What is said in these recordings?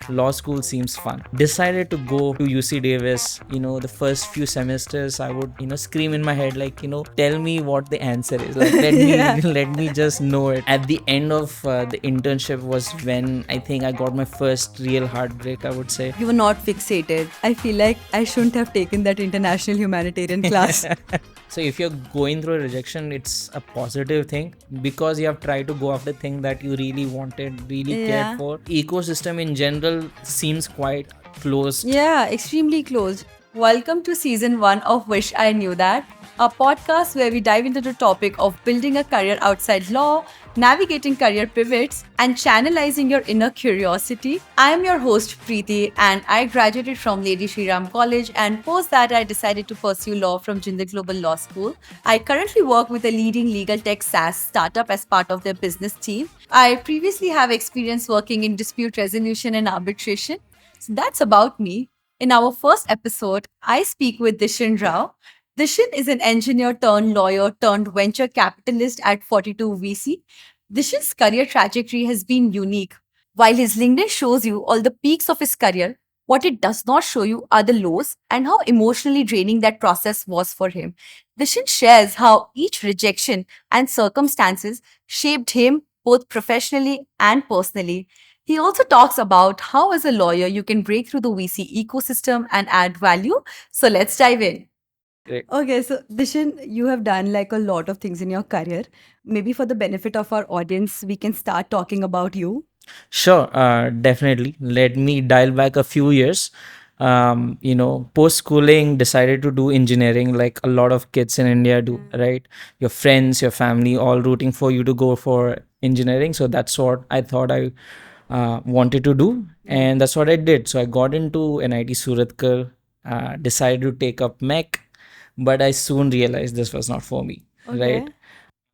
law school seems fun. Decided to go to UC Davis. The first few semesters I would, scream in my head like, tell me what the answer is. Like, let me Yeah. let me just know it. At the end of the internship was when I think I got my first real heartbreak, I would say. You were not fixated. I feel like I shouldn't have taken that international humanitarian class. So if you're going through a rejection, it's a positive thing because you have tried to go after thing that you really wanted, really cared Yeah. for. Ecosystem in general seems quite closed. Yeah, extremely close. Welcome to season 1 of Wish I Knew That, a podcast where we dive into the topic of building a career outside law, navigating career pivots, and channelizing your inner curiosity. I am your host, Preeti, and I graduated from Lady Shri Ram College, and post that I decided to pursue law from Jindal Global Law School. I currently work with a leading legal tech SaaS startup as part of their business team. I previously have experience working in dispute resolution and arbitration. So that's about me. In our first episode, I speak with Dishan Rao. Dishan is an engineer turned lawyer turned venture capitalist at 42 VC. Dishan's career trajectory has been unique. While his LinkedIn shows you all the peaks of his career, what it does not show you are the lows and how emotionally draining that process was for him. Dishan shares how each rejection and circumstances shaped him both professionally and personally. He also talks about how, as a lawyer, you can break through the VC ecosystem and add value. So let's dive in. Great. Okay, so Dishan, you have done like a lot of things in your career. Maybe for the benefit of our audience, we can start talking about you. Sure, definitely. Let me dial back a few years. Post schooling, decided to do engineering like a lot of kids in India do, right? Your friends, your family, all rooting for you to go for engineering. So that's what I thought I wanted to do, and that's what I did. So I got into NIT Suratkar, decided to take up mech, but I soon realized this was not for me, Okay.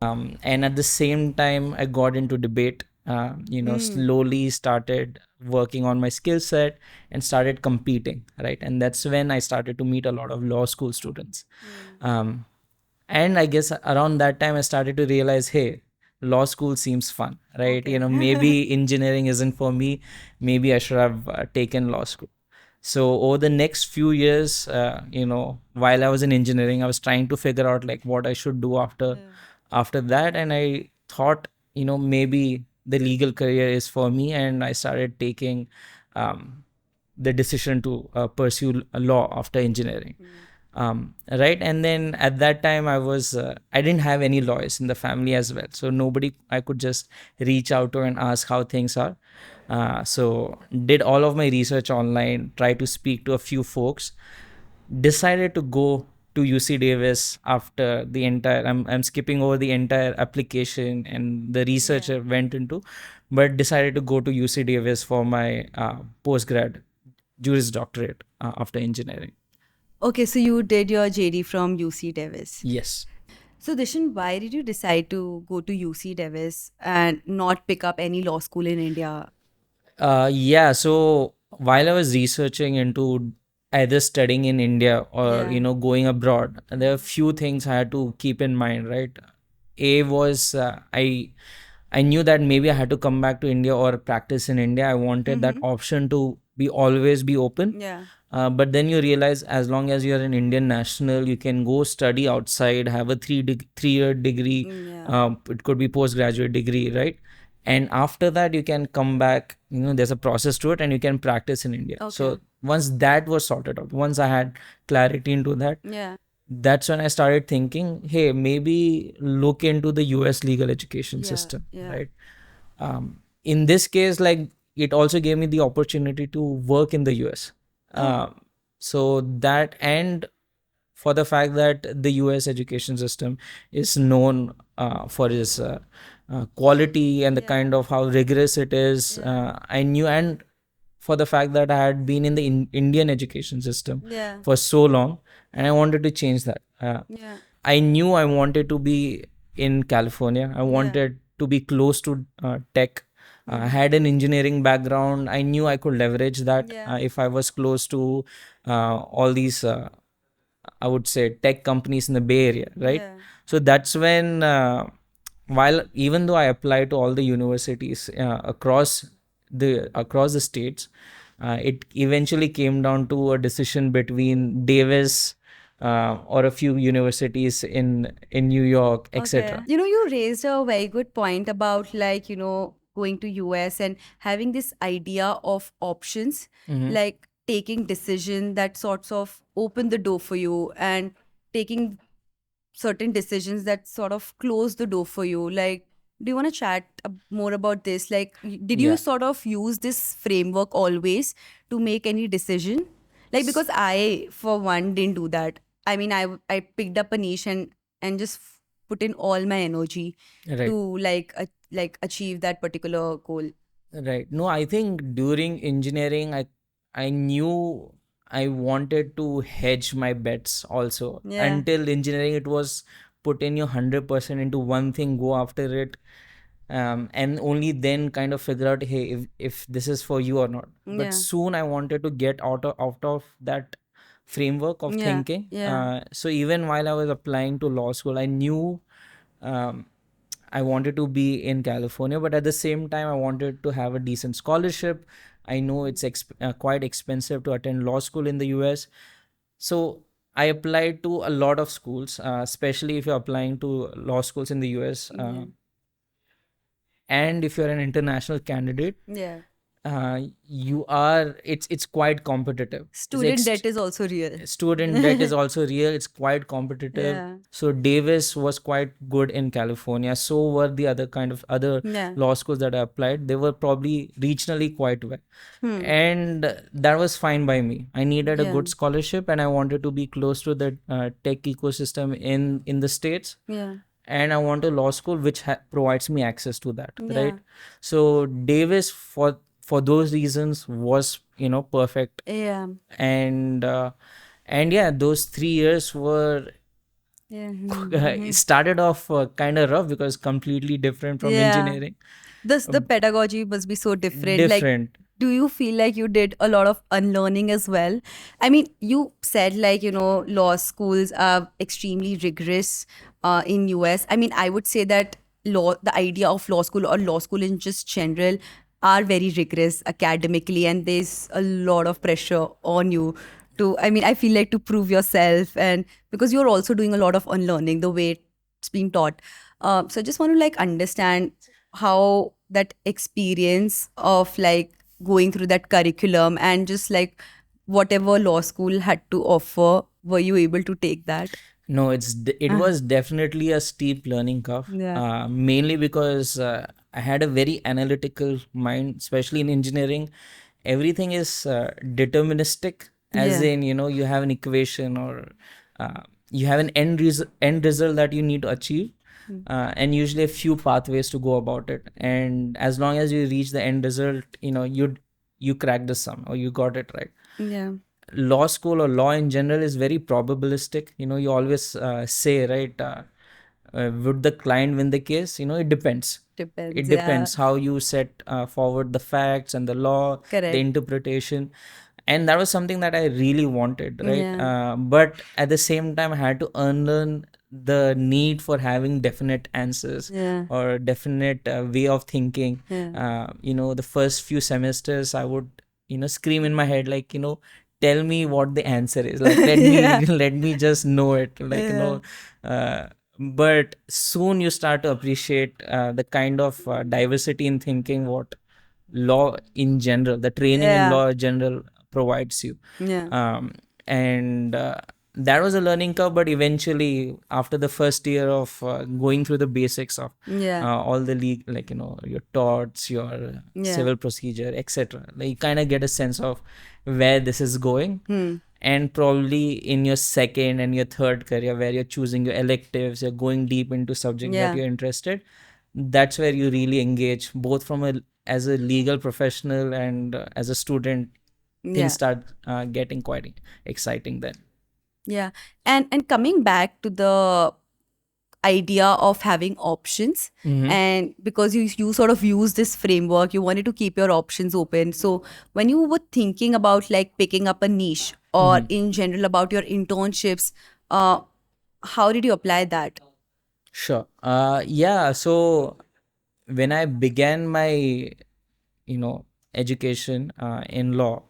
right? And at the same time I got into debate, slowly started working on my skill set and started competing, right? And that's when I started to meet a lot of law school students. um, and I guess around that time I started to realize, hey, law school seems fun, right? Okay. Maybe engineering isn't for me. Maybe I should have taken law school. So over the next few years, while I was in engineering, I was trying to figure out like what I should do after that. And I thought, maybe the legal career is for me, and I started taking the decision to pursue law after engineering. Right. And then at that time I didn't have any lawyers in the family as well, so nobody I could just reach out to and ask how things are. So did all of my research online, try to speak to a few folks, decided to go to UC Davis after the entire, I'm skipping over the entire application and the research I went into, but decided to go to UC Davis for my postgrad Juris Doctorate after engineering. Okay, so you did your JD from UC Davis. Yes. So Dishan, why did you decide to go to UC Davis and not pick up any law school in India? Yeah, so while I was researching into either studying in India or going abroad, there are a few things I had to keep in mind, right? A was I knew that maybe I had to come back to India or practice in India. I wanted that option to be always be open. Yeah. But then you realize as long as you're an Indian national, you can go study outside, have a 3-year degree. Yeah. It could be postgraduate degree, right? And after that, you can come back. There's a process to it, and you can practice in India. So Okay. once that was sorted out, once I had clarity into that, Yeah. that's when I started thinking, hey, maybe look into the US legal education Yeah. system, Yeah. right? In this case, like, it also gave me the opportunity to work in the US. So that, and for the fact that the US education system is known for its quality and the kind of how rigorous it is, I knew, and for the fact that I had been in the Indian education system Yeah. for so long, and I wanted to change that. Yeah. I knew I wanted to be in California. I wanted to be close to tech. I had an engineering background. I knew I could leverage that if I was close to all these, I would say, tech companies in the Bay Area, right? Yeah. So that's when, while even though I applied to all the universities across the states, It eventually came down to a decision between Davis or a few universities in New York, Okay. etc. You raised a very good point about like, going to US and having this idea of options, Hmm. like taking decision that sorts of open the door for you and taking certain decisions that sort of close the door for you. Like, do you want to chat more about this? Like, did you Yeah. sort of use this framework always to make any decision? Like, S- because I, for one, didn't do that. I mean, I picked up a niche and just put in all my energy Right. to like achieve that particular goal. Right. No, I think during engineering, I knew I wanted to hedge my bets also. Yeah. Until engineering, it was put in your 100% into one thing, go after it, and only then kind of figure out, hey, if this is for you or not. But Yeah. soon I wanted to get out of that framework of Yeah. thinking. Yeah. So even while I was applying to law school, I knew um, I wanted to be in California, but at the same time, I wanted to have a decent scholarship. I know it's quite expensive to attend law school in the US. So I applied to a lot of schools, especially if you're applying to law schools in the US. Yeah. And if you're an international candidate, Yeah. you are it's quite competitive. Student debt is also real. Student debt is also real. It's quite competitive. Yeah. So Davis was quite good in California. So were the other kind of other Yeah. law schools that I applied. They were probably regionally quite well, Hmm. and that was fine by me. I needed a Yeah. good scholarship, and I wanted to be close to the tech ecosystem in the states. Yeah. And I want a law school which provides me access to that, Yeah. right? So Davis, for those reasons, was perfect. Yeah. And yeah, those 3 years were Yeah. it started off kind of rough because completely different from Yeah. engineering. The Um, pedagogy must be so different. Like, Different. do you feel like you did a lot of unlearning as well? I mean, you said like, law schools are extremely rigorous in US. I mean, I would say that the idea of law school or law school in just general are very rigorous academically, and there's a lot of pressure on you to, I mean, I feel like to prove yourself, and because you're also doing a lot of unlearning the way it's being taught. So I just want to like understand how that experience of like going through that curriculum and just like whatever law school had to offer, were you able to take that? No, it Uh, was definitely a steep learning curve. yeah. Mainly because I had a very analytical mind, especially in engineering. Everything is deterministic, as Yeah. in you have an equation, or you have an end result that you need to achieve, Mm. and usually a few pathways to go about it. And as long as you reach the end result, you crack the sum or you got it right. Yeah. Law school or law in general is very probabilistic. You always say, right, would the client win the case? It depends. Depends. It Yeah. depends how you set forward the facts and the law, the Correct. interpretation. And that was something that I really wanted, right? Yeah. But at the same time, I had to unlearn the need for having definite answers Yeah. or definite way of thinking. Yeah. The first few semesters, I would scream in my head, like, tell me what the answer is, like, let me Yeah. let me just know it, like, Yeah. uh, but soon you start to appreciate the kind of diversity in thinking what law in general, the training in Yeah. law in general provides you. Yeah. And that was a learning curve, but eventually after the first year of going through the basics of Yeah. all the league, like, your torts, your Yeah. civil procedure, etc., like, you kind of get a sense of where this is going. Hmm. And probably in your second and your third career, where you're choosing your electives, you're going deep into subject that Yeah. you're interested, that's where you really engage, both from a as a legal professional and as a student. Things Yeah. start getting quite exciting then. Yeah. And coming back to the idea of having options, Mm-hmm. and because you sort of use this framework, you wanted to keep your options open. So when you were thinking about like picking up a niche or Mm-hmm. in general about your internships, how did you apply that? Sure. Yeah. So when I began my, education in law,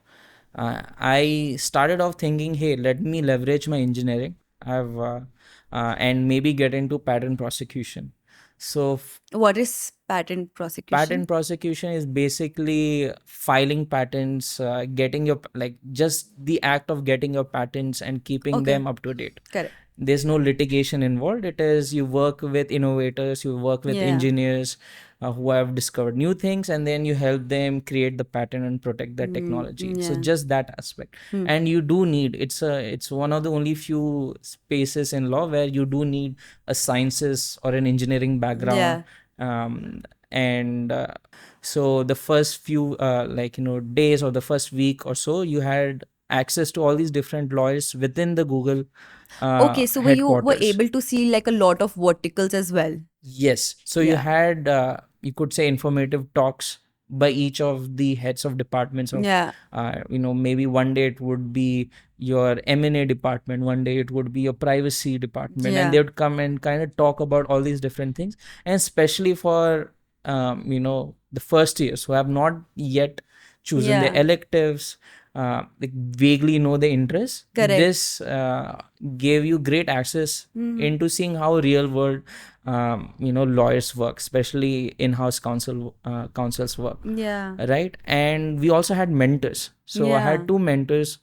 I started off thinking, hey, let me leverage my engineering. And maybe get into patent prosecution. So What is patent prosecution? patent prosecution is basically filing patents, getting your like just the act of getting your patents and keeping Okay, them up to date. correct. There's no litigation involved. It is you work with innovators, you work with Yeah. engineers who have discovered new things, and then you help them create the patent and protect that technology. So Yeah. just that aspect. And you do need, it's one of the only few spaces in law where you do need a sciences or an engineering background. Yeah. And so the first few days or the first week or so, you had access to all these different lawyers within the Google Okay, so were headquarters. able to see like a lot of verticals as well. Yes. So you Yeah. had, you could say, informative talks by each of the heads of departments of, Yeah. maybe one day it would be your M&A department, one day it would be your privacy department, and Yeah. they would come and kind of talk about all these different things. And especially for, the first years who have not yet chosen their Yeah. electives, like vaguely know the interests, Correct. this gave you great access into seeing how real world lawyers work, especially in-house counsels work, Yeah. right? And we also had mentors. So I Yeah. had two mentors.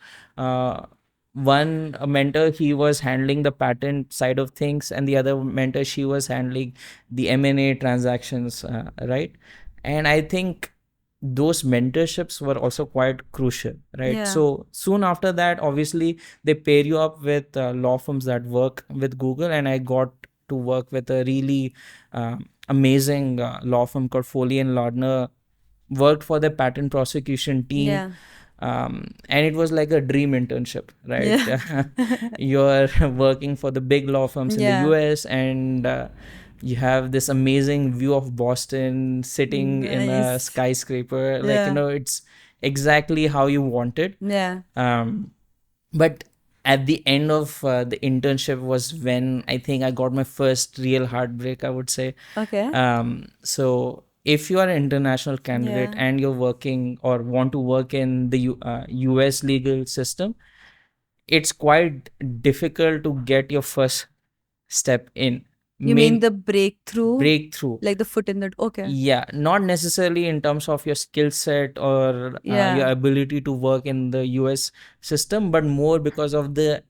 One a mentor, he was handling the patent side of things, and the other mentor, she was handling the M&A transactions, right? And I think those mentorships were also quite crucial, right? Yeah. So soon after that, obviously they pair you up with law firms that work with Google, and I got to work with a really amazing law firm called Foley and Lardner. Worked for the patent prosecution team, Yeah. and it was like a dream internship, right? Yeah. You're working for the big law firms in the Yeah. US, and you have this amazing view of Boston sitting in a Nice. skyscraper. Like, Yeah. it's exactly how you want it. Yeah. But at the end of the internship was when I think I got my first real heartbreak, I would say. Okay. So if you are an international candidate Yeah. and you're working or want to work in the US legal system, it's quite difficult to get your first step in. You mean Main the breakthrough? breakthrough. Like the foot in the. Okay. Yeah, not necessarily in terms of your skill set or your Yeah. ability to work in the US system, but more because of the,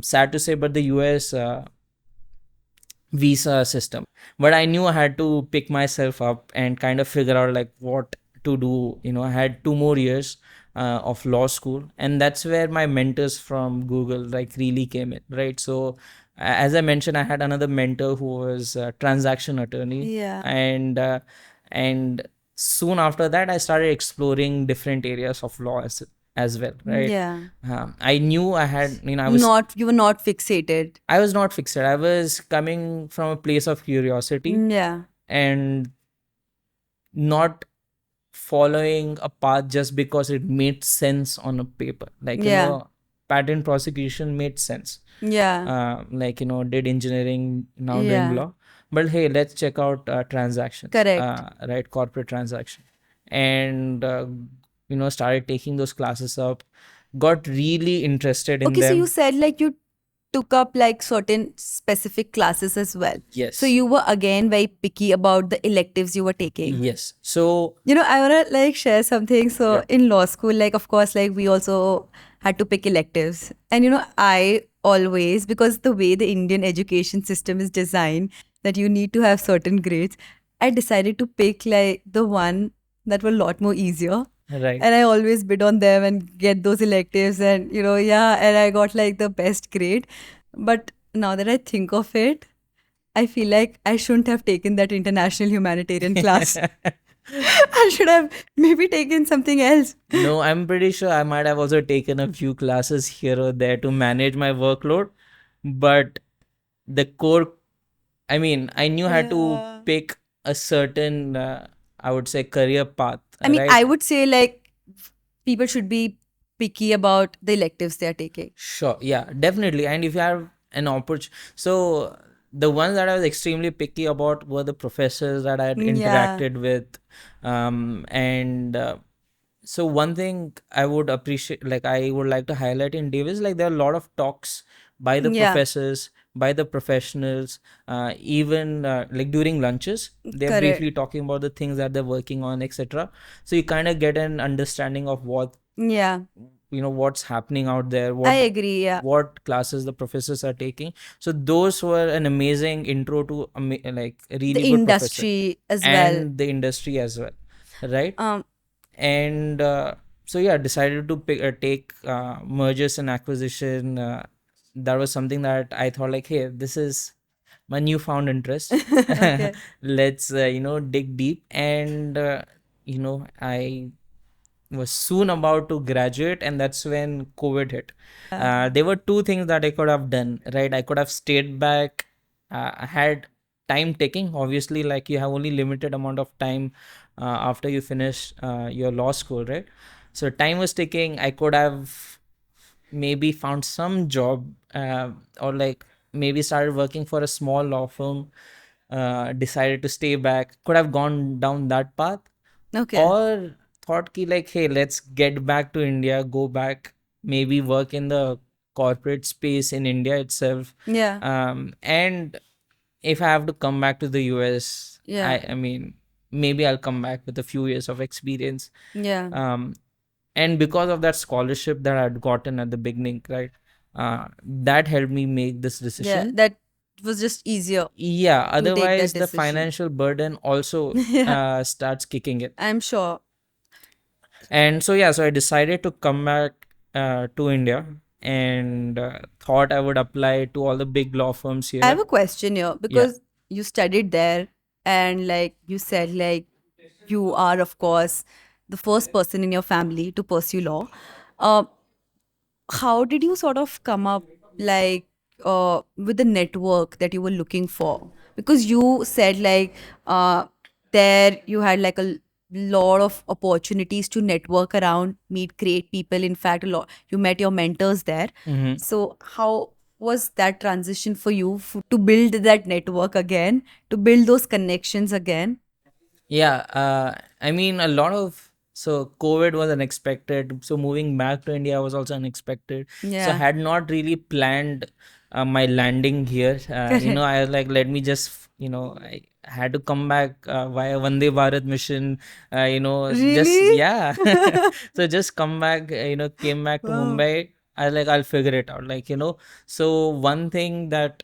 sad to say, but the US visa system. But I knew I had to pick myself up and kind of figure out like what to do. I had 2 more years of law school, and that's where my mentors from Google like really came in, right? So as I mentioned, I had another mentor who was a transaction attorney, Yeah. and soon after that I started exploring different areas of law as well, right? Yeah. I knew I had, You were not fixated. I was not fixed. I was coming from a place of curiosity Yeah. and not following a path just because it made sense on a paper. Like, Yeah. patent prosecution made sense. Yeah. Did engineering, now doing Yeah. law. But hey, let's check out transactions, Correct. right? Corporate transaction. And, started taking those classes up, got really interested in Okay, so you them. said like you took up like certain specific classes as well. Yes. So you were again very picky about the electives you were taking. Yes. So, I wanna like share something. So yeah. in law school, like of course, like we also had to pick electives. And I always, because the way the Indian education system is designed, that you need to have certain grades, I decided to pick like the one that were a lot more easier. Right. And I always bid on them and get those electives, and yeah, and I got like the best grade. But now that I think of it, I feel like I shouldn't have taken that international humanitarian class. I should have maybe taken something else. No, I'm pretty sure I might have also taken a few classes here or there to manage my workload. But the core, I mean, I knew how to Yeah. pick a certain, I would say, career path, I mean, right? I would say like people should be picky about the electives they are taking. Sure, yeah, definitely. And if you have an opportunity, so the ones that I was extremely picky about were the professors that I had Yeah. interacted with, and So one thing I would appreciate, like I would like to highlight in Davis, like there are a lot of talks by the Yeah, professors, by the professionals, even like during lunches, they're correct. briefly talking about the things that they're working on, etc. So you kind of get an understanding of what, Yeah, what's happening out there, I what agree. Yeah, what classes the professors are taking. So those were an amazing intro to like a the really good professor industry as well. and the industry as well, right? Um, And so yeah, decided to take mergers and acquisition. That was something that I thought like, hey, this is my newfound interest. okay. Let's dig deep. And I was soon about to graduate, and that's when COVID hit. There were two things that I could have done, right? I could have stayed back. I had time taking, obviously, like you have only limited amount of time after you finish your law school, right? So time was ticking. I could have maybe found some job, or like maybe started working for a small law firm. Decided to stay back, could have gone down that path, Okay. or thought ki like, hey, let's get back to India, go back, maybe work in the corporate space in India itself. Yeah. And if I have to come back to the US, Yeah. I mean, maybe I'll come back with a few years of experience. Yeah. um and because of that scholarship that I'd gotten at the beginning, right, that helped me make this Yeah. decision. That was just easier Yeah, to take that otherwise the decision. financial burden also Yeah. starts kicking in. I'm sure. And so yeah, so I decided to come back to India, and thought I would apply to all the big law firms I have here. a question here Yeah. because you studied there and like you said, like you are, of course, the first person in your family to pursue law. Uh, how did you sort of come up like with the network that you were looking for? Because you said like there you had like a lot of opportunities to network around, meet great people. In fact, a lot you met your mentors there. Hmm. So how was that transition for you to build that network again, to build those connections again? Yeah, I mean, a lot of, so COVID was unexpected. So moving back to India was also unexpected. So I Yeah, had not really planned my landing here. correct. I was like, let me just, I had to come back via Vande Bharat mission. Just Really? yeah. So just come back. Came back to Wow. Mumbai. I was like, I'll figure it out. So one thing that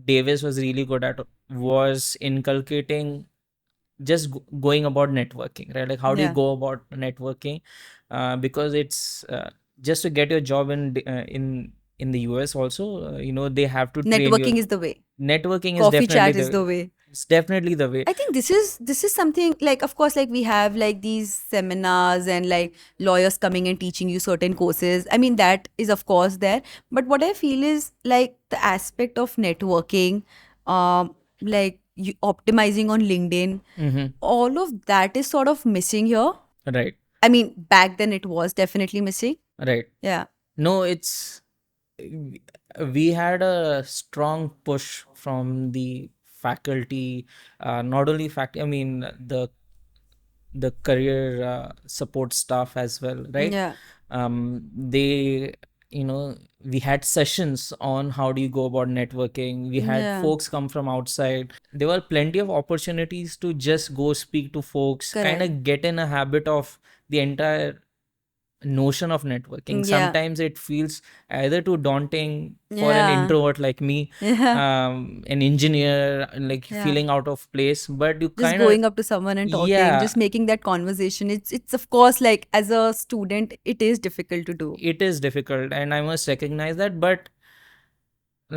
Davis was really good at was inculcating just going about networking, right? Like how do you Yeah. go about networking? Because it's just to get your job in the US also, they have to train you. Networking is the way. Networking is Coffee definitely chat is the the way. it's definitely the way. I think this is something like, of course, like we have like these seminars and like lawyers coming and teaching you certain courses. I mean, that is of course there. But what I feel is like the aspect of networking, like you optimizing on LinkedIn, Mm-hmm. all of that is sort of missing here. Right. I mean, back then it was definitely missing. Right. Yeah. No, it's we had a strong push from the faculty, not only faculty, I mean the career support staff as well, right? Yeah. They, we had sessions on how do you go about networking. We had Yeah. folks come from outside. There were plenty of opportunities to just go speak to folks, kind Correct. of get in a habit of the entire notion of networking. Yeah. Sometimes it feels either too daunting for an Yeah. introvert like me, Yeah. an engineer, like Yeah. feeling out of place, but you Just kind of, going up to someone and talking, yeah, just making that conversation, it's of course like as a student it is difficult to do. it is difficult, and I must recognize that. But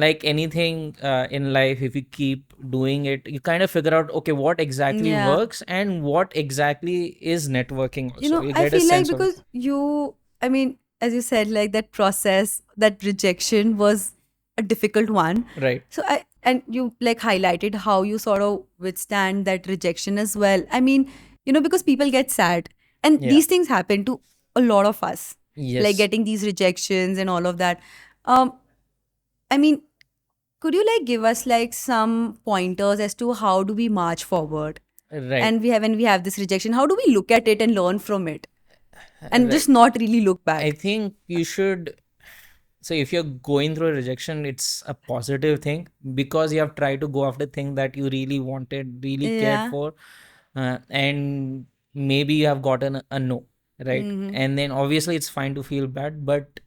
like anything in life, if you keep doing it, you kind of figure out, okay, what exactly Yeah, works and what exactly is networking also. You I get a feel like sense of it. because I mean, as you said, like that process, that rejection was a difficult one. Right. So and you like highlighted how you sort of withstand that rejection as well. I mean, because people get sad and Yeah. these things happen to a lot of us, like Yes. getting these rejections and all of that. um I mean, could you like give us like some pointers as to how do we march forward? Right. And we have when we have this rejection, how do we look at it and learn from it? and Right. just not really look I back. think you should. So if you're going through a rejection, it's a positive thing because you have tried to go after thing that you really wanted, really cared Yeah. for, and maybe you have gotten a no, right? Mm-hmm. And then obviously it's fine to feel bad, but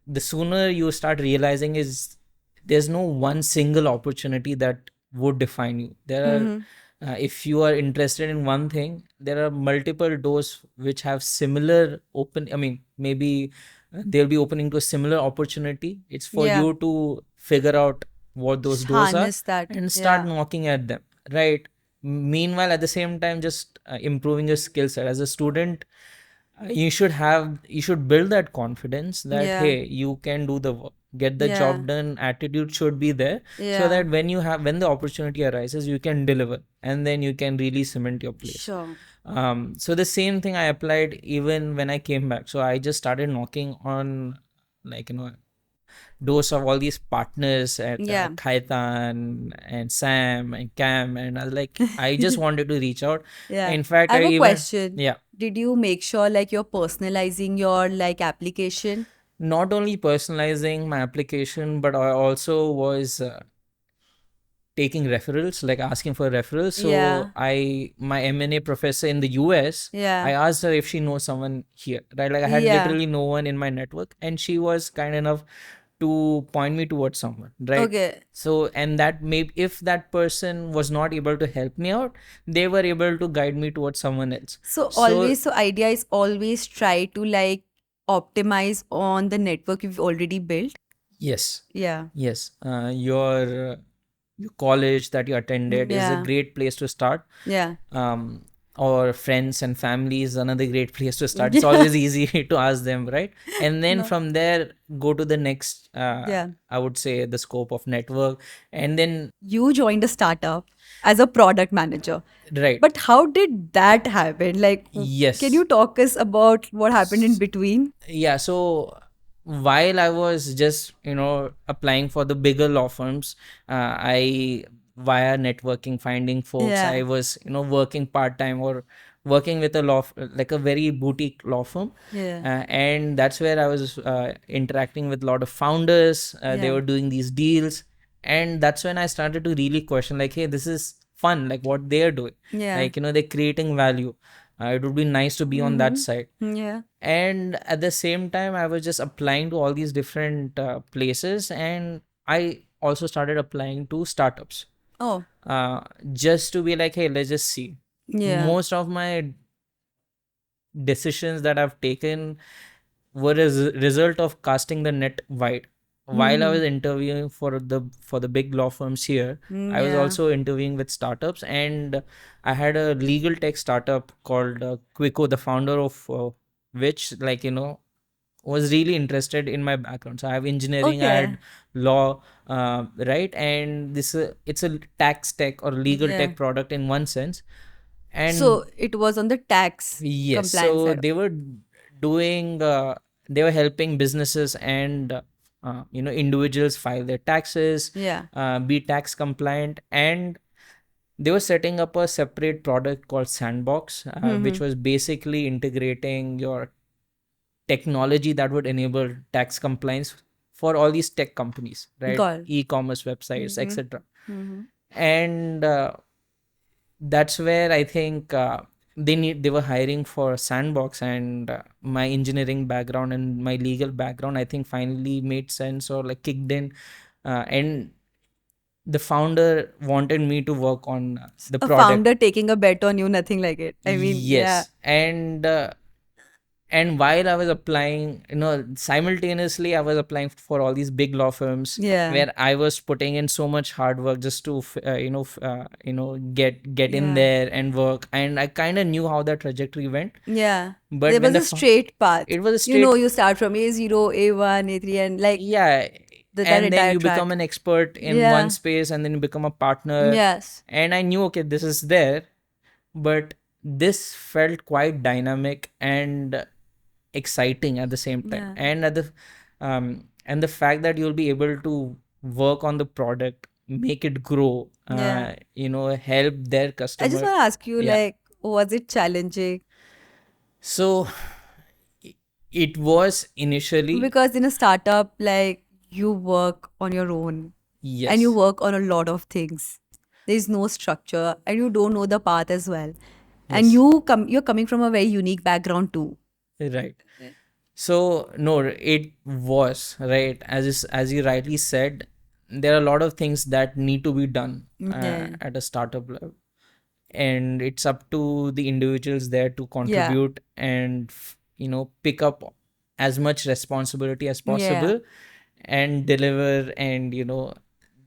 the sooner you start realizing is there's no one single opportunity that would define you. There are, Mm-hmm. if you are interested in one thing, there are multiple doors which have similar open. I mean, maybe they'll be opening to a similar opportunity. It's for Yeah. you to figure out what those Just doors are harness that. and start Yeah. knocking at them, right? Meanwhile, at the same time, just improving your skill set as a student. You should build that confidence that Yeah. hey, you can do the work, get the Yeah. job done. Attitude should be there so Yeah. that when the opportunity arises, you can deliver and then you can really cement your place. Sure. So the same thing I applied even when I came back. So I just started knocking on, like, doors of all these partners at Yeah. Khaitan and Sam and Cam, and I was like, I just wanted to reach out. Yeah. In fact, I I have a even, question. yeah, Did you make sure like you're personalizing your like application? not only personalizing my application, but I also was taking referrals, like asking for referrals. So Yeah. my M&A professor in the US, I Yeah. asked her if she knows someone here, right? Like I had Yeah. literally no one in my network, and she was kind enough to point me towards someone, right? Okay. So, and that maybe if that person was not able to help me out, they were able to guide me towards someone else. So So idea is always try to like optimize on the network you've already built. yes, Yeah. yes, your college that you attended is a Yeah. great place to start. Yeah. um, or friends and family is another great place to start. It's Yeah. always easy to ask them, right? And then No. from there go to the next, Yeah. I would say, the scope of network. And then, You joined a startup as a product manager. right, But how did that happen? Like, can yes. you talk us about what happened in between? Yeah, so while I was just, applying for the bigger law firms, I via networking, finding folks, I Yeah. was, working part-time or working with a like a very boutique law firm. Yeah. And that's where I was interacting with a lot of founders. They Yeah. were doing these deals, and that's when I started to really question, like, hey, this is fun, like what they are doing. Yeah. Like, they're creating value. It would be nice to be on that side. Mm-hmm. Yeah. And at the same time, I was just applying to all these different places, and I also started applying to startups, Oh. uh, just to be like, hey, let's just see. Yeah. Most of my decisions that I've taken were a result of casting the net wide. While I Mm-hmm. was interviewing for the big law firms here, I was Yeah. also interviewing with startups, and I had a legal tech startup called Quico, the founder of which, like, was really interested in my background. So I have engineering, I Okay. had law, right? And it's a tax tech or legal Yeah. tech product in one sense. So And it was on the tax yes, compliance so side. they were doing, they were helping businesses and individuals file their taxes, Yeah. be tax compliant, and they were setting up a separate product called Sandbox, which Mm-hmm. was basically integrating your technology that would enable tax compliance for all these tech companies, right? Got it. E-commerce websites, Mm-hmm. etc. Mm-hmm. And that's where I think they were hiring for Sandbox, and my engineering background and my legal background, I think, finally made sense or like kicked in. And the founder wanted me to work on the A product. founder taking a bet on you, nothing like it. I mean, yeah. Yes. And while I was applying, simultaneously I was applying for all these big law firms Yeah. where I was putting in so much hard work just to get in Yeah. there and work, and I kind of knew how that trajectory went. Yeah. But There when was a straight path. it was a You know, straight, you start from A0, A1, A3, and like yeah, that and then entire you become track. an expert in one Yeah. space, and then you become a partner. Yes. And I knew, okay, this is there, but this felt quite dynamic and exciting at the same time. Yeah. And the fact that you'll be able to work on the product, make it grow, Yeah. help their I just customer. want to ask you, Yeah. like, was it challenging? So i- it was initially, Because in a startup, like you work on your own and you yes, work on a lot of things. There's no structure and you don't know the path as well. And yes, you're coming from a very unique background too. right. So no, it was right as you rightly said. There are a lot of things that need to be done Yeah. at a startup level, and it's up to the individuals there to Yeah. contribute and pick up as much responsibility as Yeah. possible and deliver. And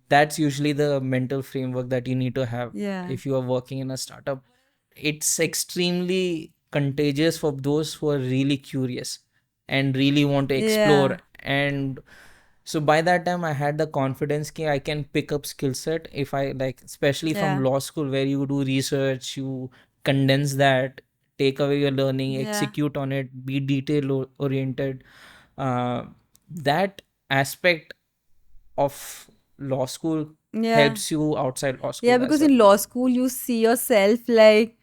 that's usually the mental framework that you need to have Yeah. if you are working in a startup. It's extremely contagious for those who are really curious and really want to explore. Yeah. And so by that time I had the confidence that I can pick up skill set if I like, especially from Yeah. law school where you do research, you condense that, take away your learning, Yeah. execute on it, be detail oriented. uh, that aspect of law school Yeah. helps you outside law Yeah, school as because well. in law school, you see yourself like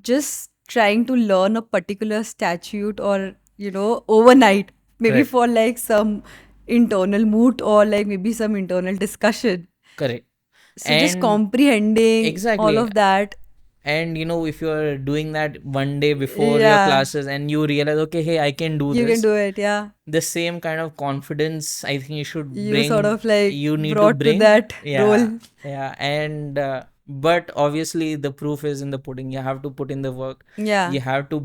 just trying to learn a particular statute or, overnight, maybe Correct. for like some internal moot or like maybe some internal discussion. Correct. So just And comprehending all exactly. of that. And if you're doing that one day before your Yeah, classes and you realize, okay, hey, I can do you can this, do it. Yeah. the same kind of confidence I think you should You sort bring, of like you need to brought to bring. that Yeah. role. Yeah. And but obviously the proof is in the pudding. You have to put in the work. Yeah. You have to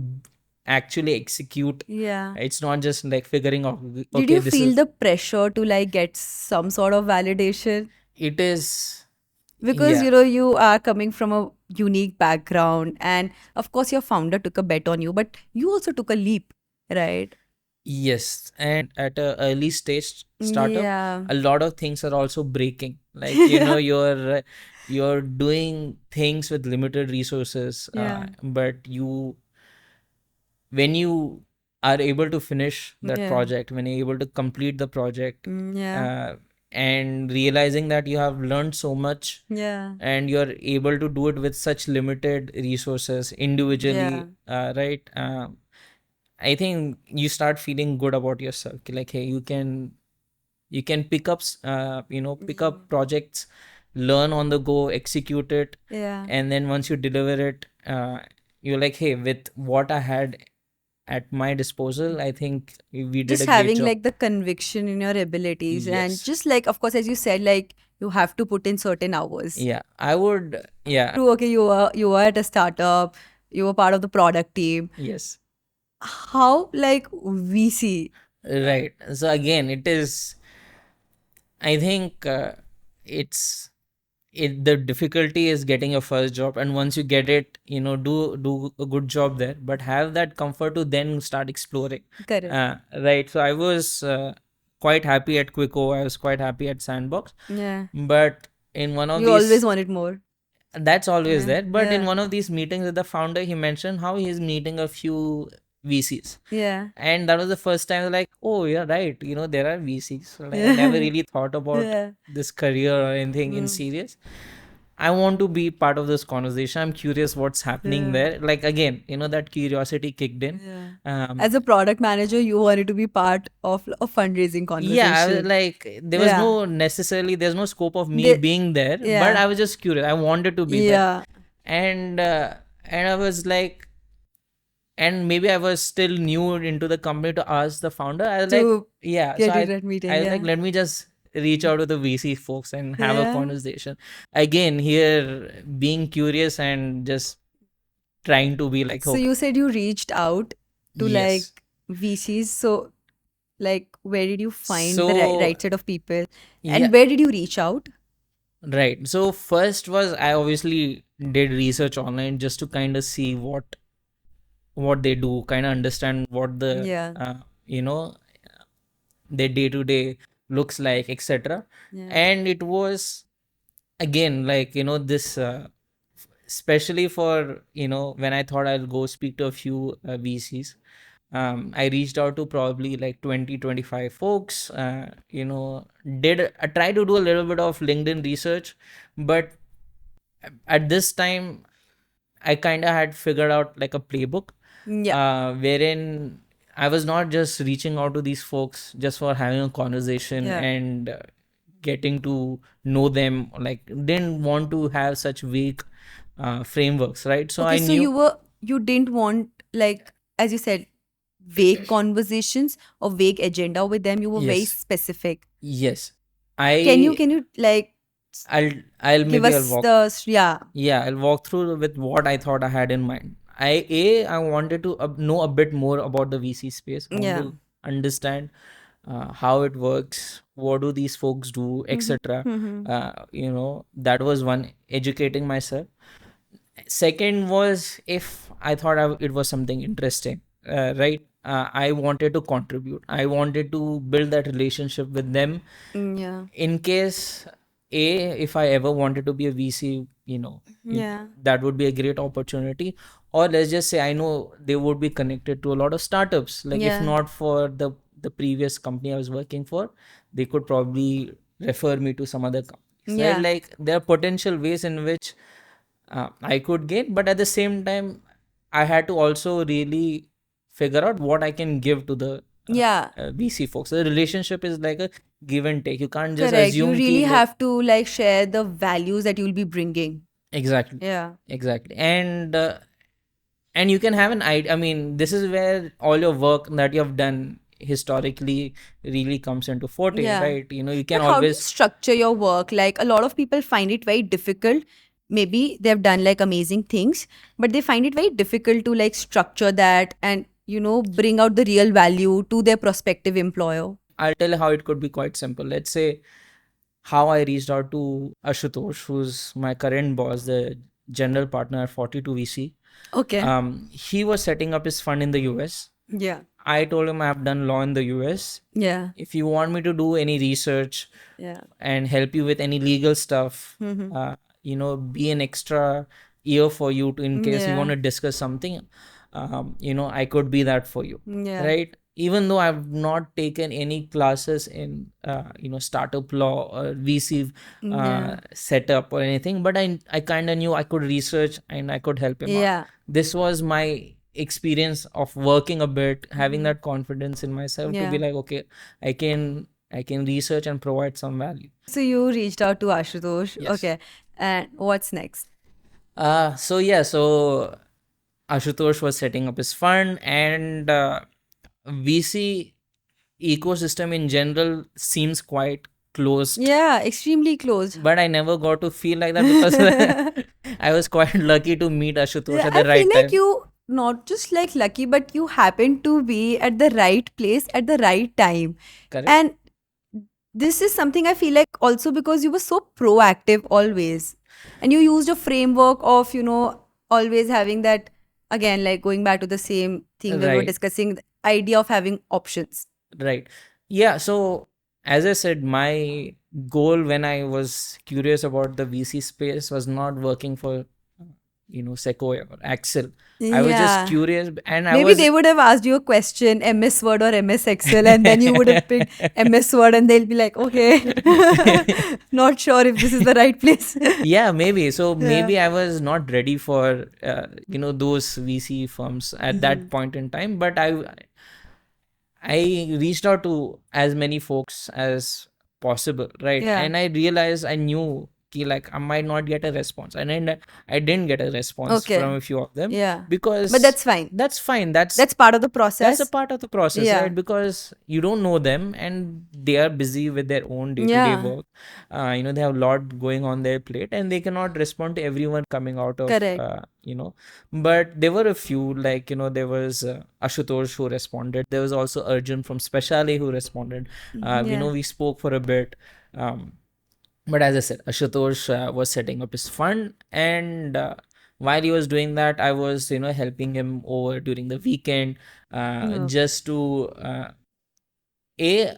actually execute. Yeah. It's not just like figuring out, Did okay, you this feel is the pressure to like get some sort of validation? it is. Because Yeah. you are coming from a unique background, and of course your founder took a bet on you, but you also took a leap, right? Yes, and at a early stage startup, Yeah. a lot of things are also breaking. Like Yeah. you're doing things with limited resources, Yeah. but when you are able to finish that Yeah. project, when you're able to complete the project, Yeah. uh, and realizing that you have learned so much Yeah. and you're able to do it with such limited resources Yeah. individually, right? I think you start feeling good about yourself. Like, hey, you can pick up pick up projects, learn on the go, execute it, Yeah. and then once you deliver it, you're like, hey, with what I had at my disposal, I think we did Just a great having job. like the conviction in your abilities, and Yes. just like, of course, as you said, like you have to put in certain hours. Yeah, I would. Yeah. True. Okay, you were at a startup, you were part of the product team. Yes. How like VC? Right. So again, it is. I think it's the difficulty is getting your first job, and once you get it, do a good job there, but have that comfort to then start exploring. Correct. Right. So I was quite happy at Quico. I was quite happy at Sandbox, Yeah. but in one of You always these, wanted more. that's always Yeah. there. But in Yeah. one of these meetings with the founder, he mentioned how he's meeting a few VCs. Yeah. And that was the first time, like, oh, yeah, right. There are VCs. So, like, I never Yeah. really thought about Yeah. this career or anything in Mm. serious. I want to be part of this conversation. I'm curious what's happening Yeah. there. Like, again, that curiosity kicked in. Yeah. Um, As a product manager, you wanted to be part of a fundraising yeah, I was conversation. like, Yeah. there's no scope of me They, being there, but yeah. I was just curious. I wanted to be there. Yeah. And I was like, and maybe I was still new into the company to ask the founder. I was like, To yeah. So get you I that meeting. I was like, Yeah. let me just reach out to the VC folks and have a Yeah. conversation. Again, here being curious and just trying to be like, So okay, you said you reached out to yes. like VCs. So like where did you find the So right set of people? yeah, And where did you reach out? right. So first was I obviously did research online just to kind of see what they do, kind of understand what the Yeah. you know their day to day looks like, etc. Yeah. And it was again like this especially for when I thought I'll go speak to a few VCs. I reached out to probably like 20-25 folks. Did I try to do a little bit of LinkedIn research, but at this time I kind of had figured out like a playbook. Yeah. wherein I was not just reaching out to these folks just for having a conversation Yeah. and getting to know them. Like, didn't want to have such weak frameworks, right? So Okay, I so knew, you didn't want, like, as you said, vague conversations or vague agenda with them. You were very yes, specific. yes, Can you like I'll I'll give maybe I'll us walk. the, yeah. Yeah, I'll walk through with what I thought I had in mind. I wanted to know a bit more about the VC space. I want Yeah. to understand how it works, what do these folks do, Mm-hmm. etc. Mm-hmm. That was one, educating myself. Second was, if I thought it was something interesting, right? I wanted to contribute. I wanted to build that relationship with them Yeah. in case, if I ever wanted to be a VC, Yeah. that would be a great opportunity. Or let's just say, I know they would be connected to a lot of startups. Like, if Yeah. not for the previous company I was working for, they could probably refer me to some other companies, right? Yeah. Like, there are potential ways in which I could gain, but at the same time, I had to also really figure out what I can give to the Yeah. VC folks. The relationship is like a give and take. You can't just Correct. You assume really ki, like, have to like share the values that you'll be bringing. exactly, Yeah. exactly, and you can have an idea. I mean, this is where all your work that you have done historically really comes into forte, Yeah. right? You can But how do you always, structure your work? Like a lot of people find it very difficult. Maybe they've done like amazing things, but they find it very difficult to like structure that and, bring out the real value to their prospective employer. I'll tell you how it could be quite simple. Let's say how I reached out to Ashutosh, who's my current boss, the general partner at 42 VC. Okay. He was setting up his fund in the US. Yeah. I told him I've done law in the US. Yeah. If you want me to do any research Yeah. and help you with any legal stuff, Mm-hmm. be an extra ear for you to, in case you want Yeah. to discuss something, I could be that for you, Yeah. right? Even though I've not taken any classes in, startup law or VC Yeah. setup or anything, but I kind of knew I could research and I could help him out. Yeah. This was my experience of working a bit, having Mhm. that confidence in myself to be Yeah. like, okay, I can research and provide some value. So you reached out to Ashutosh. Yes. Okay. And what's next? So Ashutosh was setting up his fund, and VC ecosystem in general seems quite closed. Yeah, extremely close. But I never got to feel like that because I was quite lucky to meet Ashutosh Yeah, at I the feel right like time. you not just like lucky, but you happen to be at the right place at the right time. Correct? And this is something I feel like also because you were so proactive always. And you used a framework of, always having that, again, like going back to the same thing when we were Right. discussing the idea of having options. Right. Yeah. So, as I said, my goal when I was curious about the VC space was not working for, Sequoia or Axel. I was just Yeah. curious, and I Maybe was they would have asked you a question, MS Word or MS Excel, and then you would have picked MS Word, and they'll be like, okay, not sure if this is the right place. yeah, maybe. So Yeah. maybe I was not ready for those VC firms at that Mhm. point in time, but I reached out to as many folks as possible, right? Yeah. And I realized, I knew ki, like, I might not get a response, and then I didn't get a response from Okay. a few of them, Yeah. But because that's fine. that's fine. That's That's part of the that's a process. part of the process, Yeah. right? Because you don't know them and they are busy with their own day-to-day Yeah. work. They have a lot going on their plate and they cannot respond to everyone coming out of Correct. but there were a few, like, there was Ashutosh who responded. There was also Arjun from Speciale who responded. Yeah. We spoke for a bit. But as I said, Ashutosh was setting up his fund, and while he was doing that, I was, helping him over during the weekend, No. just to a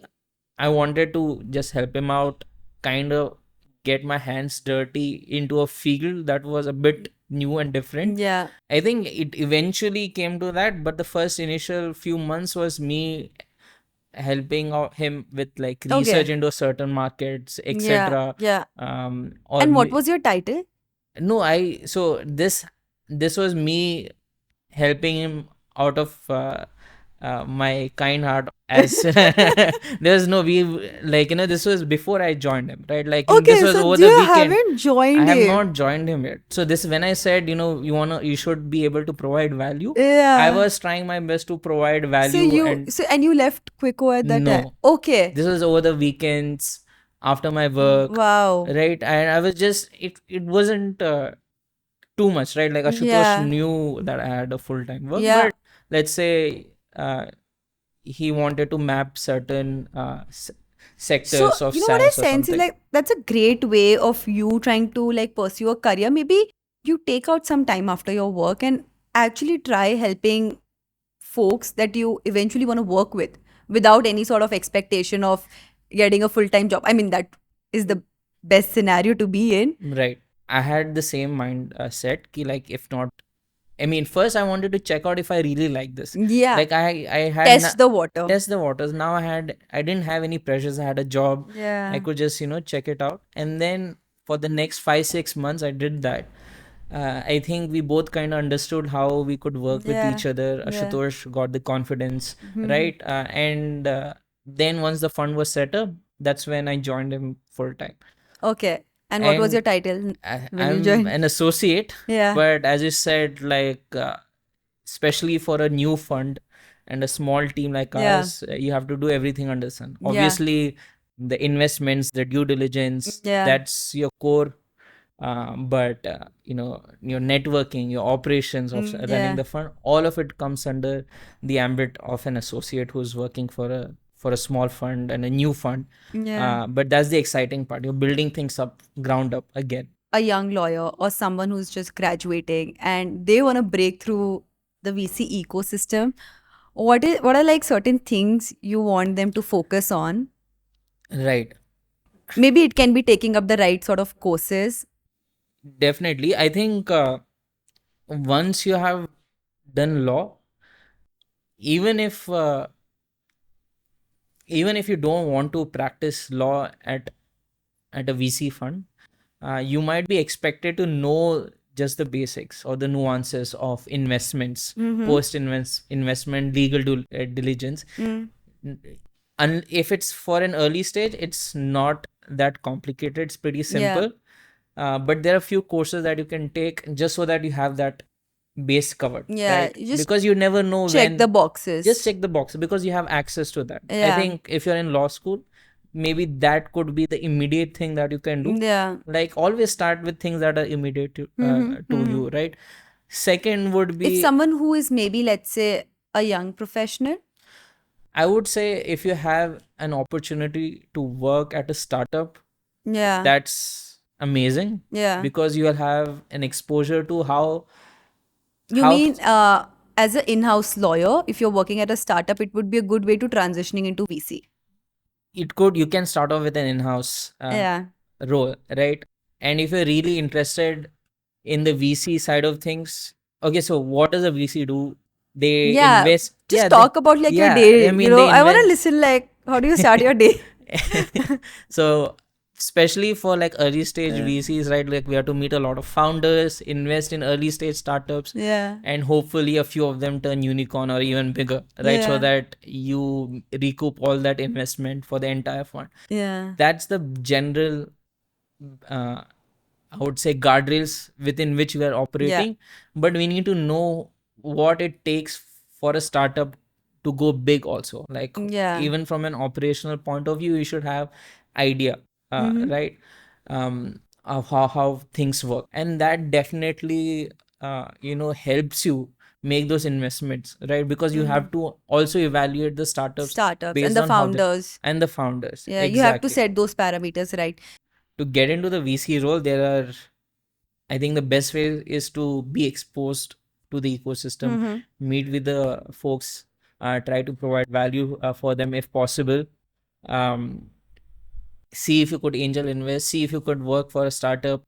I wanted to just help him out, kind of get my hands dirty into a field that was a bit new and different. Yeah. I think it eventually came to that, but the first initial few months was me helping out him with, like, Okay. research into certain markets, Yeah. etc. Yeah. Or And what was your title? no, I so this was me helping him out of my kind heart, as there's no we like, this was before I joined him, right? Like, this Okay, was so over the you weekend. haven't I joined have him. not joined him yet. So this, when I said, you should be able to provide value, I Yeah. was trying my best to provide So value. And and you left Quico at that time. no, Okay. this was over the weekends after my work, Wow. right? And I was just, it wasn't too much, right? Like, Ashutosh Yeah. knew that I had a full-time work, Yeah. but let's say he wanted to map certain So, sectors of you know what I SaaS or sense is something. like that's a great way of you trying to like pursue a career. Maybe you take out some time after your work and actually try helping folks that you eventually want to work with without any sort of expectation of getting a full-time job. I mean, that is the best scenario to be in. Right. I had the same mind set ki, like, if not, I mean, first I wanted to check out if I really like this. Yeah. Like, I had Test the water. test the waters. Now I didn't have any pressures. I had a job. Yeah. I could just, check it out. And then for the next 5-6 months, I did that. I think we both kind of understood how we could work with Yeah. each other. Yeah. Ashutosh got the confidence, Mhm. right? And then once the fund was set up, that's when I joined him full time. Okay. And what was your And title when you I'm joined? an associate, Yeah. but as you said, like, especially for a new fund and a small team like Yeah. ours, you have to do everything under sun. Yeah. Obviously, the investments, the due diligence, Yeah. that's your core. But your networking, your operations of running Yeah. the fund, all of it comes under the ambit of an associate who's working for a small fund and a new fund. Yeah. But that's the exciting part. You're building things up, ground up again. A young lawyer or someone who's just graduating and they want to break through the VC ecosystem, what are like certain things you want them to focus on? Right. Maybe it can be taking up the right sort of courses. Definitely. I think once you have done law, even if you don't want to practice law at a VC fund, you might be expected to know just the basics or the nuances of investments, Mm-hmm. post investment legal diligence. Mm. And if it's for an early stage, it's not that complicated. It's pretty Yeah. simple. But there are a few courses that you can take just so that you have that base covered, Yeah, right? you just Because you never know check when. the boxes. Just check the box because you have access to that. I Yeah. think if you're in law school, maybe that could be the immediate thing that you can do. Yeah. Like, always start with things that are immediate to Mhm. you, right? Second would It's be, someone who is maybe, let's say, a young professional. I would say, if you have an opportunity to work at a startup, Yeah. that's amazing Yeah. because you'll have an exposure to You how mean as an in-house lawyer, if you're working at a startup, it would be a good way to transitioning into VC. you can start off with an in-house Yeah. role, right? And if you're really interested in the VC side of things, okay, so what does a VC do? They Yeah. invest. Just Yeah, talk about like your yeah, day. I mean, they I want to invest. listen like how do you start your day? So, especially for like early stage Yeah. VCs, right? Like, we have to meet a lot of founders, invest in early stage startups, Yeah. and hopefully a few of them turn unicorn or even bigger, right? So Yeah. that you recoup all that investment for the entire fund. Yeah. That's the general, uh, I would say, guardrails within which we are operating. But we need to know what it takes for a startup to go big also. Like, Yeah. even from an operational point of view, you should have idea, Mhm. right? Of how things work. And that definitely, helps you make those investments, right? Because you have to also evaluate the startups Startups and based the on how founders. and the founders. Yeah, you have to Exactly. set those parameters right. To get into the VC role, I think the best way is to be exposed to the ecosystem, Mhm. meet with the folks, try to provide value for them if possible. Um, See if you could angel invest, see if you could work for a startup.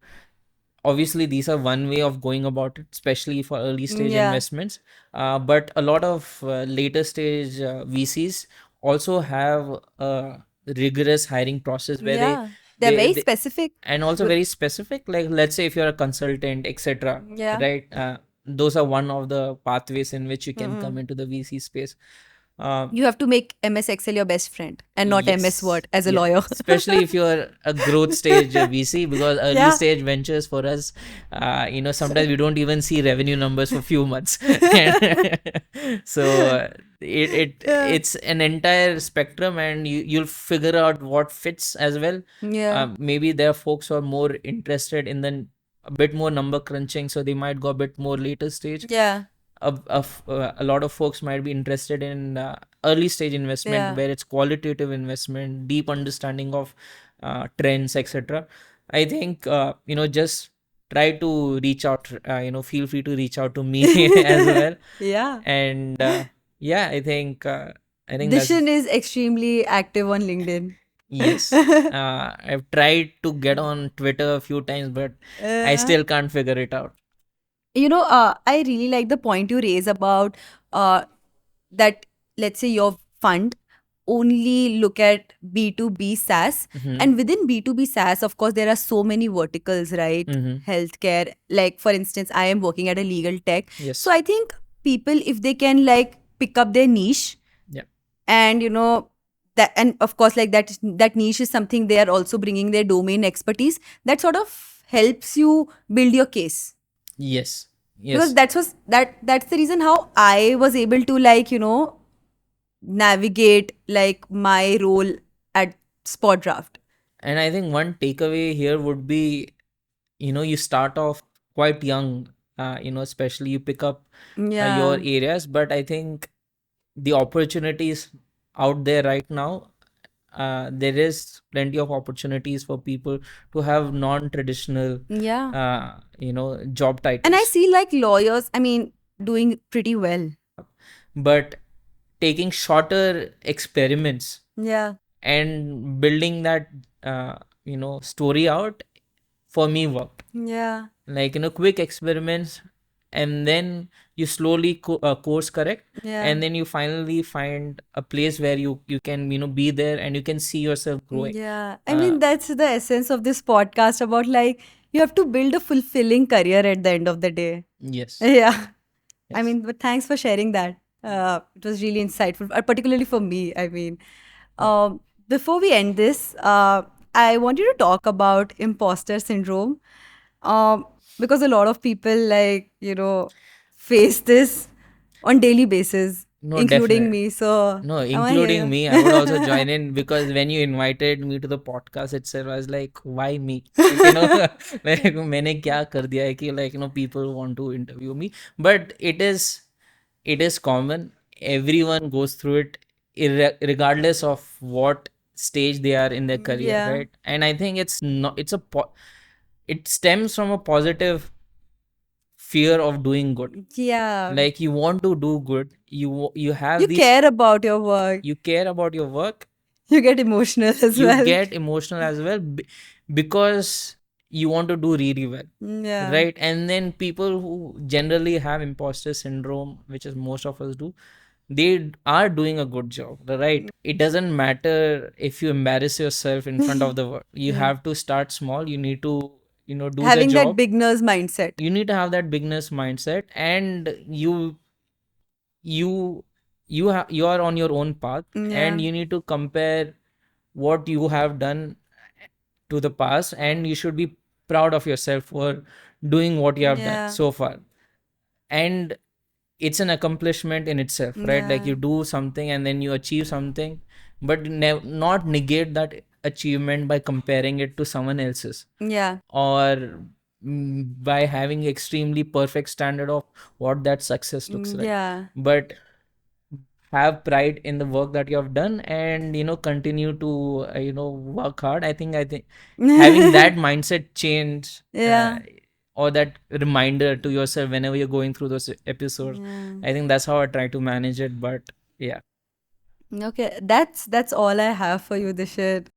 Obviously, these are one way of going about it, especially for early stage Yeah. investments. But a lot of later stage VCs also have a rigorous hiring process where Yeah. They're very they specific. and also very specific. Like, let's say if you're a consultant, etc., Yeah. right? those are one of the pathways in which you can come Mm-mm. into the VC space. uh, You have to make MS Excel your best friend and not MS Yes. Word as a Yeah. lawyer. Especially if you're a growth stage VC, because early Yeah. stage ventures for us, sometimes we don't even see revenue numbers for few months. So Yeah. it's an entire spectrum, and you'll figure out what fits as well. Yeah. Maybe there are folks who are more interested in a bit more number crunching, so they might go a bit more later stage. Yeah. A lot of folks might be interested in early stage investment, Yeah. where it's qualitative investment, deep understanding of trends, etc. I think just try to reach out, feel free to reach out to me as well. Yeah. And yeah, I think that's Dishan is extremely active on LinkedIn. yes. I've tried to get on Twitter a few times, but I Uh, still can't figure it out. I really like the point you raise about uh, that, let's say your fund only look at B2B SaaS. Mm-hmm. And within B2B SaaS, of course, there are so many verticals, right? Mm-hmm. Healthcare. Like, for instance, I am working at a legal tech. So Yes. I think people, if they can like pick up their niche, Yeah. and that, and of course, like that niche is something they are also bringing their domain expertise, that sort of helps you build your case. Yes. Because Yes. that's the reason how I was able to like navigate like my role at Spot Draft. And I think one takeaway here would be, you start off quite young, especially you pick up your Yeah. areas. But I think the opportunities out there right now, there is plenty of opportunities for people to have non-traditional, Yeah. job And I titles. see like lawyers, I mean, doing pretty well. But taking shorter experiments Yeah. and building that, story out, for me worked. Yeah. Like quick experiments, and then you slowly course correct, Yeah. and then you finally find a place where you can be there, and you can see yourself growing. Yeah. I uh, mean, that's the essence of this podcast about like you have to build a fulfilling career at the end of the day. yes. Yeah. I Yes. mean, but thanks for sharing that. It was really insightful, particularly for me. I mean, Yeah. before we end this, I want you to talk about imposter syndrome, because a lot of people face this on daily basis, No, including definitely. me. So No, I want to including hear me, I would also join in, because when you invited me to the podcast itself, I was like, why me? Like, like, मैंने क्या कर दिया है कि, like, people want to interview me. But it is common. Everyone goes through it, regardless of what stage they are in their career, yeah, right? And I think it's not. It stems from a positive fear of doing good. yeah. Like, you want to do good. You have You these. care about your work. You care about your work. You get emotional as You well. get emotional as well, because you want to do really well, Yeah. right? And then people who generally have imposter syndrome, which is most of us do, they are doing a good job, right? It doesn't matter if you embarrass yourself in front of the world. You Yeah. have to start small. You need to do the Having that job. beginner's mindset. You need to have that beginner's mindset, and you you are on your own path, Yeah. and you need to compare what you have done to the past, and you should be proud of yourself for doing what you have done Yeah. so far. And it's an accomplishment in itself, right? Like, Yeah. you do something and then you achieve something, but not negate that achievement by comparing it to someone else's, Yeah. or by having extremely perfect standard of what that success looks like. Yeah. But have pride in the work that you have done, and continue to work hard. I think having that mindset change, Yeah. or that reminder to yourself whenever you're going through those episodes, Yeah. I think that's how I try to manage it. But yeah. Okay, that's all I have for you, Dishit.